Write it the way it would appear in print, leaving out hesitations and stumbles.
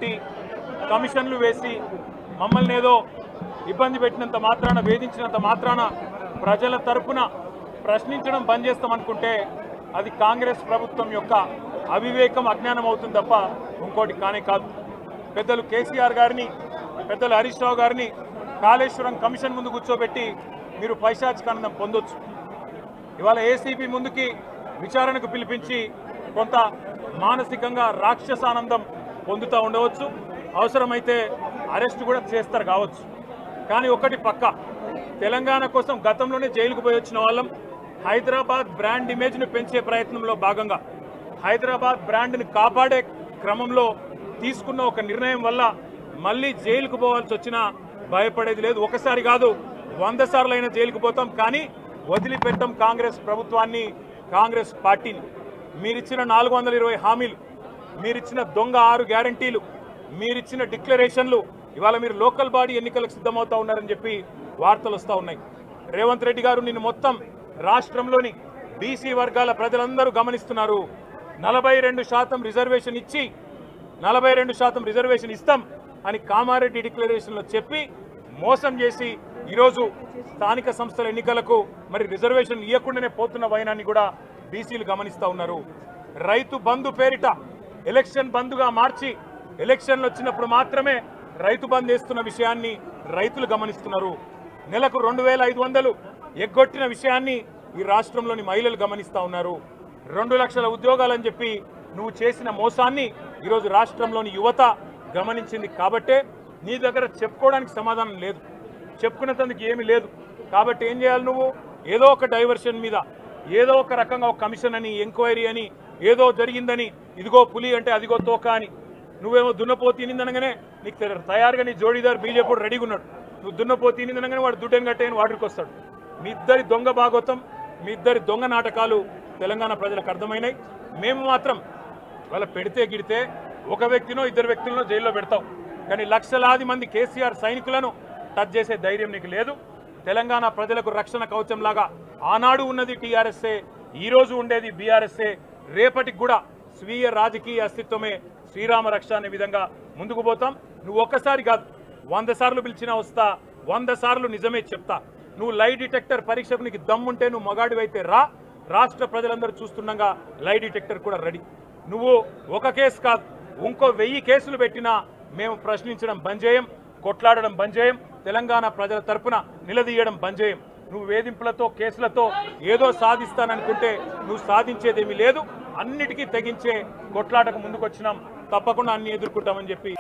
పెట్టి కమిషన్లు వేసి మమ్మల్ని ఏదో ఇబ్బంది పెట్టినంత మాత్రాన వేధించినంత మాత్రాన ప్రజల తరపున ప్రశ్నించడం బంద్ చేస్తామనుకుంటే అది కాంగ్రెస్ ప్రభుత్వం యొక్క అవివేకం అజ్ఞానం అవుతుంది తప్ప ఇంకోటి కానే కాదు. పెద్దలు కేసీఆర్ గారిని పెద్దలు హరీష్ రావు గారిని కాళేశ్వరం కమిషన్ ముందు కూర్చోబెట్టి మీరు పైశాచికానందం పొందొచ్చు. ఇవాళ ఏసీబీ ముందుకి విచారణకు పిలిపించి కొంత మానసికంగా రాక్షసానందం పొందుతూ ఉండవచ్చు. అవసరమైతే అరెస్ట్ కూడా చేస్తారు కావచ్చు. కానీ ఒకటి పక్క, తెలంగాణ కోసం గతంలోనే జైలుకు పోయి వచ్చిన వాళ్ళం. హైదరాబాద్ బ్రాండ్ ఇమేజ్ను పెంచే ప్రయత్నంలో భాగంగా హైదరాబాద్ బ్రాండ్ని కాపాడే క్రమంలో తీసుకున్న ఒక నిర్ణయం వల్ల మళ్ళీ జైలుకు పోవాల్సి వచ్చినా భయపడేది లేదు. ఒకసారి కాదు 100 సార్లు అయినా జైలుకు పోతాం, కానీ వదిలిపెట్టం కాంగ్రెస్ ప్రభుత్వాన్ని, కాంగ్రెస్ పార్టీని. మీరిచ్చిన 420 హామీలు, మీరిచ్చిన దొంగ 6 గ్యారంటీలు, మీరిచ్చిన డిక్లరేషన్లు ఇవాళ మీరు లోకల్ బాడీ ఎన్నికలకు సిద్ధమవుతా ఉన్నారని చెప్పి వార్తలు వస్తూ ఉన్నాయి. రేవంత్ రెడ్డి గారు నిన్ను మొత్తం రాష్ట్రంలోని బీసీ వర్గాల ప్రజలందరూ గమనిస్తున్నారు. 42% రిజర్వేషన్ ఇచ్చి 42% రిజర్వేషన్ ఇస్తాం అని కామారెడ్డి డిక్లరేషన్లో చెప్పి మోసం చేసి ఈరోజు స్థానిక సంస్థల ఎన్నికలకు మరి రిజర్వేషన్ ఇవ్వకుండానే పోతున్న వైనాన్ని కూడా బీసీలు గమనిస్తూ ఉన్నారు. రైతు బంధు పేరిట ఎలక్షన్ బంధుగా మార్చి ఎలక్షన్లు వచ్చినప్పుడు మాత్రమే రైతు బంధు వేస్తున్న విషయాన్ని రైతులు గమనిస్తున్నారు. నెలకు 2500 ఎగ్గొట్టిన విషయాన్ని ఈ రాష్ట్రంలోని మహిళలు గమనిస్తూ ఉన్నారు. 2 లక్షల ఉద్యోగాలని చెప్పి నువ్వు చేసిన మోసాన్ని ఈరోజు రాష్ట్రంలోని యువత గమనించింది. కాబట్టే నీ దగ్గర చెప్పుకోవడానికి సమాధానం లేదు, చెప్పుకునేందుకు ఏమీ లేదు. కాబట్టి ఏం చేయాలి, నువ్వు ఏదో ఒక డైవర్షన్ మీద ఏదో ఒక రకంగా ఒక కమిషన్ అని, ఎంక్వైరీ అని, ఏదో జరిగిందని, ఇదిగో పులి అంటే అదిగో తోక అని, నువ్వేమో దున్నపోతు తినిందనగానే నీకు తయారుగా నీ జోడీదారు బీజేపీ రెడీగా ఉన్నాడు. నువ్వు దున్నపోతు తినిందనగానే వాడు దుడ్డని కట్టేయని వాడికి వస్తాడు. మీ ఇద్దరి దొంగ భాగవతం, మీ ఇద్దరి దొంగ నాటకాలు తెలంగాణ ప్రజలకు అర్థమైనాయి. మేము మాత్రం వాళ్ళ పెడితే గిడితే ఒక వ్యక్తినో 2 వ్యక్తులను జైల్లో పెడతాం, కానీ లక్షలాది మంది కేసీఆర్ సైనికులను టచ్ చేసే ధైర్యం నీకు లేదు. తెలంగాణ ప్రజలకు రక్షణ కవచంలాగా ఆనాడు ఉన్నది టీఆర్ఎస్ఏ, ఈరోజు ఉండేది బీఆర్ఎస్ఏ, రేపటికి కూడా స్వీయ రాజకీయ అస్తిత్వమే శ్రీరామ రక్ష అనే విధంగా ముందుకు పోతాం. నువ్వు ఒక్కసారి కాదు 100 సార్లు పిలిచినా వస్తా, 100 సార్లు నిజమే చెప్తా. నువ్వు లై డిటెక్టర్ పరీక్షకు నీకు దమ్ముంటే నువ్వు మగాడివైతే రా, రాష్ట్ర ప్రజలందరూ చూస్తుండగా లై డిటెక్టర్ కూడా రెడీ. నువ్వు ఒక కేసు కాదు ఇంకో 1000 కేసులు పెట్టినా మేము ప్రశ్నించడం బంద్ చేయం, కొట్లాడడం బంద్ చేయం, తెలంగాణ ప్రజల తరపున నిలదీయడం బంద్ చేయం. నువ్వు వేధింపులతో కేసులతో ఏదో సాధిస్తాననుకుంటే నువ్వు సాధించేదేమీ లేదు. అన్నిటికీ తెగించే కొట్లాటకు ముందుకొచ్చినాం, తప్పకుండా అన్ని ఎదుర్కొంటామని చెప్పి